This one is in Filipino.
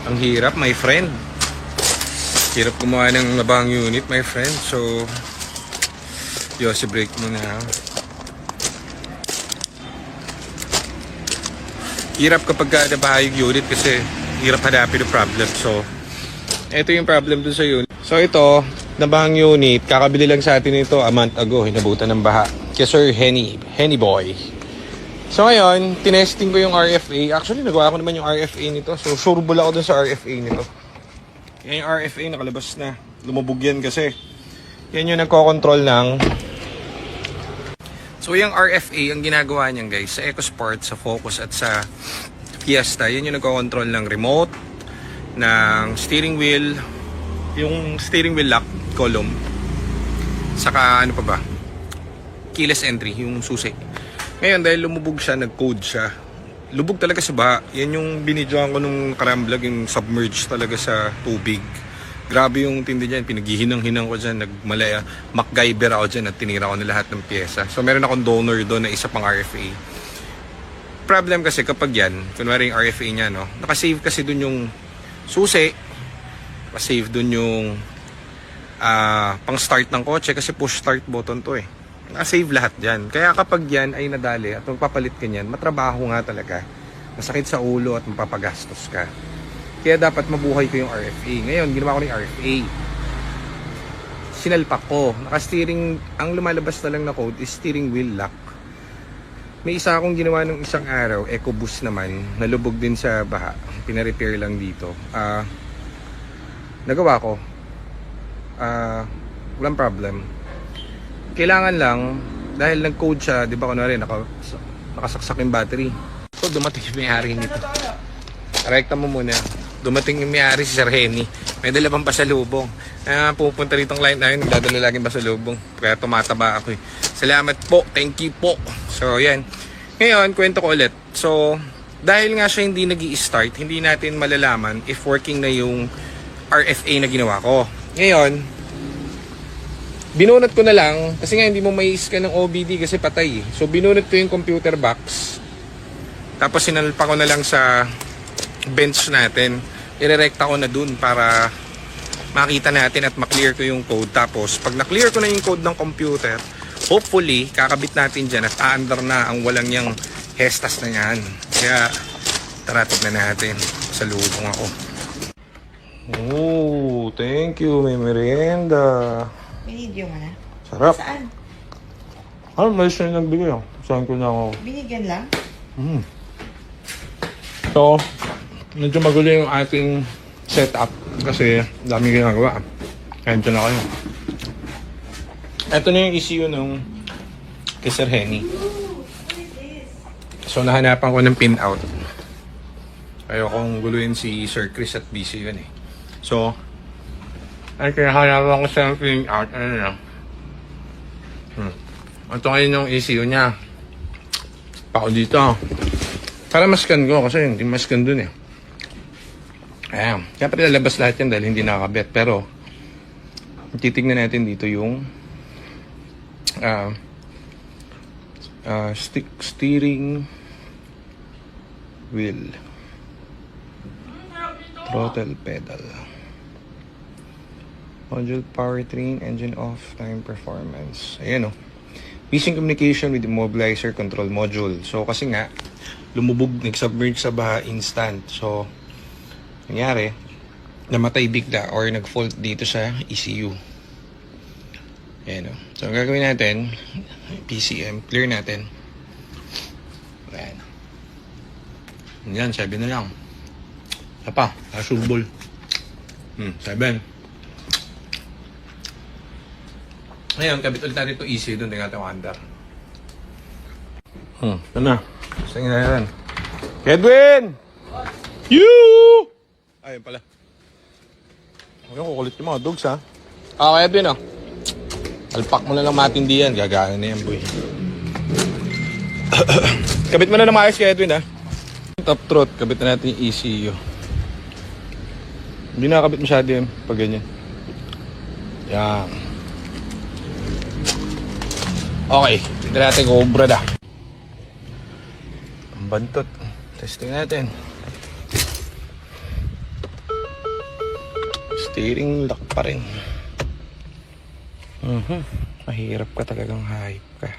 Ang hirap, my friend. Hirap gumawa ng nabang unit, my friend. So, Yossi, break muna. Hirap kapag nabaha yung unit kasi hirap hanapin yung problem. So, ito yung problem dun sa unit. So, ito, nabahang unit. Kakabili lang sa atin ito a month ago. Hinabutan ng baha. Kaya Sir Henny Boy. So, ngayon, tinesting ko yung RFA. Actually, nagawa ko naman yung RFA nito. So, sureball ako dun sa RFA nito. Yan yung RFA, nakalabas na. Lumubog yan kasi. Yan yung nagko-control ng... So, yung RFA, ang ginagawa niyan guys, sa EcoSport, sa Focus at sa Fiesta, yan yung nagko-control ng remote, ng steering wheel, yung steering wheel lock, column, saka ano pa ba? Keyless entry, yung susi. Ngayon, dahil lumubog siya, nag-code siya. Lubog talaga sa baha. Yan yung binidyoan ko nung karamblog, yung submerged talaga sa tubig. Grabe yung tindi dyan, pinaghihinang-hinang ko dyan, nagmalaya, MacGyver ako dyan at tinira ko na lahat ng pyesa. So meron akong donor doon na isa pang RFA. Problem kasi kapag yan, kunwari yung RFA niya, no, nakasave kasi doon yung susi, nakasave doon yung pang start ng kotse kasi push start button to eh. Nakasave lahat dyan. Kaya kapag yan ay nadali at magpapalit ka niyan, matrabaho nga talaga. Masakit sa ulo at mapapagastos ka. Kaya dapat mabuhay ko yung RFA. Ngayon, ginawa ko yung RFA. Sinalpak ko. Naka-steering, ang lumalabas na lang na code is steering wheel lock. May isa akong ginawa ng isang araw, EcoBoost naman, nalubog din sa baha. Pina-repair lang dito. Nagawa ko. Walang problem. Kailangan lang, dahil nag-code siya, di ba kunwari, nakasaksak yung battery. So, dumating yung may-ari nito. Rekta mo muna. Dumating yung may-ari si Sir Henny. May dala pang pasalubong. Pupunta rito ang client namin, nagdadala laging pasalubong. Kaya tumataba ako eh. Salamat po. Thank you po. So, yan. Ngayon, kwento ko ulit. So, dahil nga siya hindi nag-i-start, hindi natin malalaman if working na yung RFA na ginawa ko. Ngayon, binunot ko na lang, kasi nga hindi mo mai-scan ng OBD kasi patay eh. So, binunot ko yung computer box. Tapos, sinalpa ko na lang sa bench natin. Irerekta ko na dun para makita natin at maklear ko yung code. Tapos, pag na-clear ko na yung code ng computer, hopefully, kakabit natin dyan at aandar na ang walang yung hestas na yan. Kaya, tara, tignan natin. Salubong ako. Oh, thank you. May merienda. Binigyan mo na? Sarap. Saan? May siya nagbigay ako. Saan ko na ako? Binigyan lang? So, medyo magulo yung ating setup kasi dami ginagawa. Kaya dyan na kayo. Ito na yung ECU nung kay Sir Henny. So, nahanapan ko ng pin out. Ayokong guluhin si Sir Chris at busy yun eh. So, ay kinahanapan ko sa pin out. Ano na? Ito ngayon yung ECU niya. Pako dito. Para maskan ko kasi hindi maskan dun eh. Ayan. Kaya pati lalabas lahat yan dahil hindi nakakabit. Pero, titignan natin dito yung steering wheel. Throttle pedal. Module powertrain, engine off, time performance. Ayan o. Missing communication with immobilizer control module. So, kasi nga, lumubog, nag-submerge sa baha instant. So, nangyari, namatay bigla or nag-fault dito sa ECU. Ayan o. So, ang gagawin natin, PCM, clear natin. Ayan. Yan, 7 na lang. Isa pa, asubol. 7. Ngayon, kabit ulit natin ito ECU doon, tingnan natin under. Ito na. Gusto nga yan. Edwin! You! Ayun pala. Ayun, kukulit yung mga dogs ha. Okay, Edwin oh. Alpak mo na lang matindi yan. Gagana na yan, boy. Kabit mo na ng maayos kay Edwin ha. Top throat, kabit na natin yung ECU. Hindi nakakabit masyado yan pag ganyan. Yan. Okay, dito natin Cobra da. Ang bantot. Testing natin. Steering lock pa rin. Mahirap ka talagang hayop ka.